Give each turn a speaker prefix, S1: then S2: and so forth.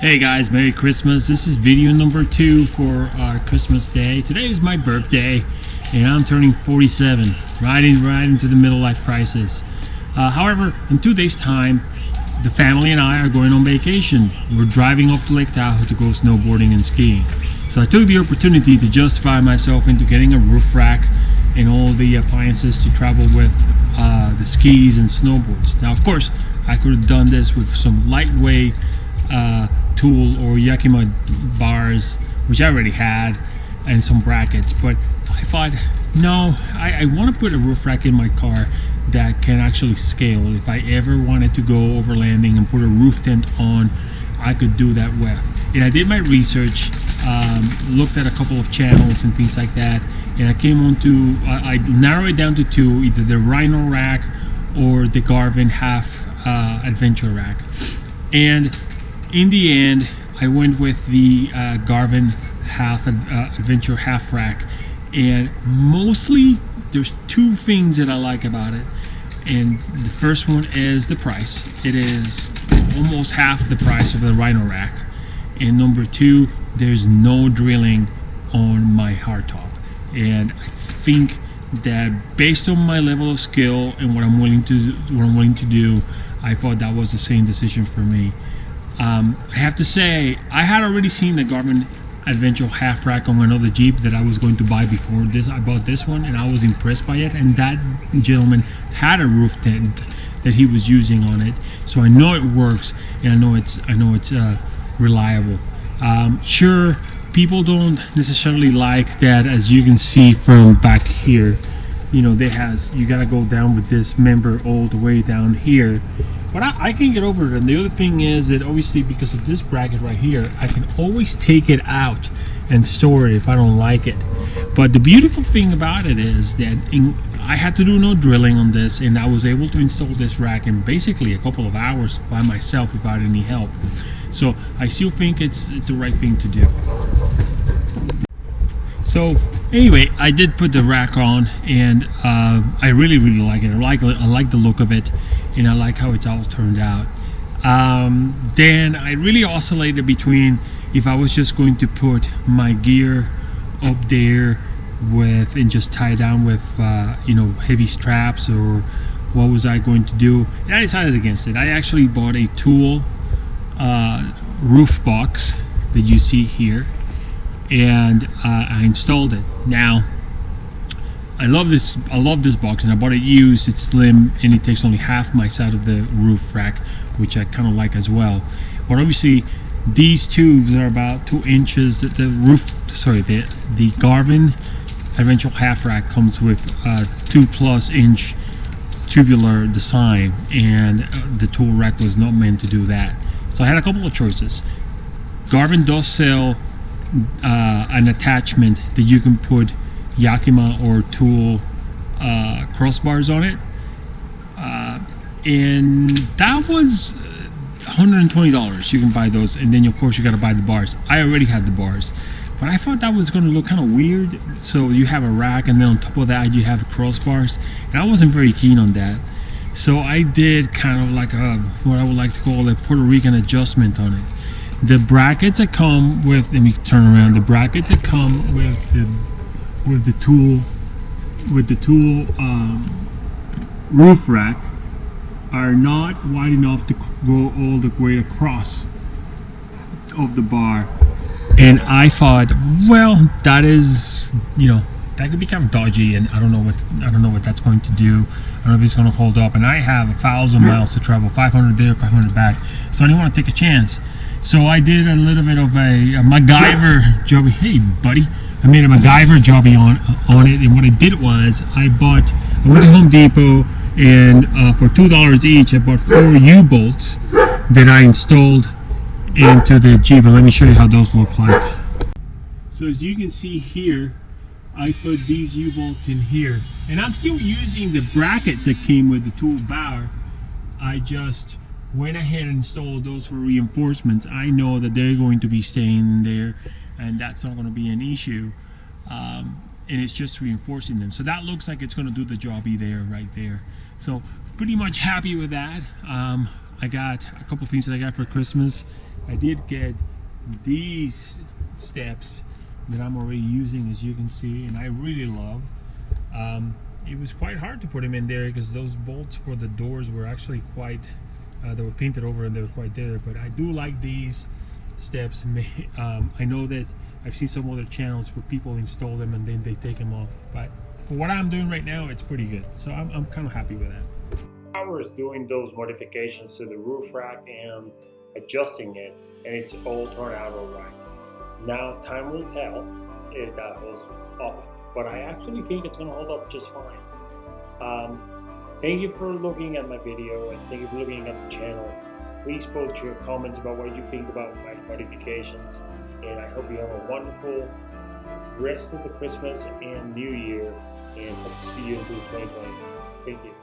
S1: Hey guys, Merry Christmas. This is video number 2 for our Christmas day. Today is my birthday and I'm turning 47, right into the middle life crisis. However, in 2 days time, the family and I are going on vacation. We're driving up to Lake Tahoe to go snowboarding and skiing. So I took the opportunity to justify myself into getting a roof rack and all the appliances to travel with the skis and snowboards. Now of course, I could have done this with some lightweight Thule or Yakima bars, which I already had, and some brackets, but I thought, no, I want to put a roof rack in my car that can actually scale. If I ever wanted to go overlanding and put a roof tent on, I could do that with. And I did my research, looked at a couple of channels and things like that, and I came on to, I narrowed it down to 2, either the Rhino rack or the Garvin Half Adventure rack. And in the end, I went with the Garvin Half Adventure Half rack, and mostly there's 2 things that I like about it. And the first one is the price. It is almost half the price of the Rhino rack. And number 2, there's no drilling on my hardtop. And I think that based on my level of skill and what I'm willing to do, I thought that was the same decision for me. I have to say, I had already seen the Garvin Adventure Half rack on another Jeep that I was going to buy before this. I bought this one and I was impressed by it, and that gentleman had a roof tent that he was using on it, so I know it works and I know it's reliable. Sure, people don't necessarily like that, as you can see from back here. You know, you gotta go down with this member all the way down here, but I can get over it. And the other thing is that obviously, because of this bracket right here, I can always take it out and store it if I don't like it. But the beautiful thing about it is that I had to do no drilling on this, and I was able to install this rack in basically a couple of hours by myself without any help. So I still think it's the right thing to do. So anyway, I did put the rack on, and I really like it. I like the look of it, and I like how it's all turned out. Then I really oscillated between if I was just going to put my gear up there and just tie it down with heavy straps, or what was I going to do. And I decided against it. I actually bought a Thule roof box that you see here, and I installed it. Now I love this box, and I bought it used. It's slim and it takes only half my side of the roof rack, which I kind of like as well. But obviously these tubes are about 2 inches. The Garvin Adventure Half rack comes with 2+ inch tubular design, and the Thule rack was not meant to do that. So I had a couple of choices. Garvin does sell an attachment that you can put Yakima or Thule crossbars on it, and that was $120. You can buy those, and then of course you got to buy the bars. I already had the bars, but I thought that was going to look kind of weird. So you have a rack, and then on top of that you have crossbars, and I wasn't very keen on that. So I did kind of like what I would like to call a Puerto Rican adjustment on it. The brackets that come with, let me turn around, the brackets that come with the Thule roof rack are not wide enough to go all the way across of the bar. And I thought, well, that is, that could be kind of dodgy, and I don't know what that's going to do. I don't know if it's going to hold up. And I have 1,000 miles to travel, 500 there, 500 back. So I didn't want to take a chance. So I did a little bit of a MacGyver jobby. Hey, buddy. I made a MacGyver jobby on it, and what I did was I went to Home Depot, and for $2 each, I bought 4 U-bolts that I installed into the Jeep. And let me show you how those look like. So as you can see here, I put these U-bolts in here, and I'm still using the brackets that came with the Thule bar. I just went ahead and installed those for reinforcements. I know that they're going to be staying in there, and that's not going to be an issue, and it's just reinforcing them. So that looks like it's going to do the jobby there, right there. So pretty much happy with that. I got a couple things that I got for Christmas. I did get these steps that I'm already using, as you can see, and I really love. It was quite hard to put them in there because those bolts for the doors were actually quite they were painted over and they were quite there, but I do like these steps. I know that I've seen some other channels where people install them and then they take them off, but for what I'm doing right now, it's pretty good, so I'm kind of happy with that. I was doing those modifications to the roof rack and adjusting it, and it's all turned out all right. Now time will tell if that holds up, but I actually think it's going to hold up just fine. Thank you for looking at my video, and thank you for looking at the channel. Please put your comments about what you think about my modifications, and I hope you have a wonderful rest of the Christmas and New Year, and hope to see you in 2020. Thank you.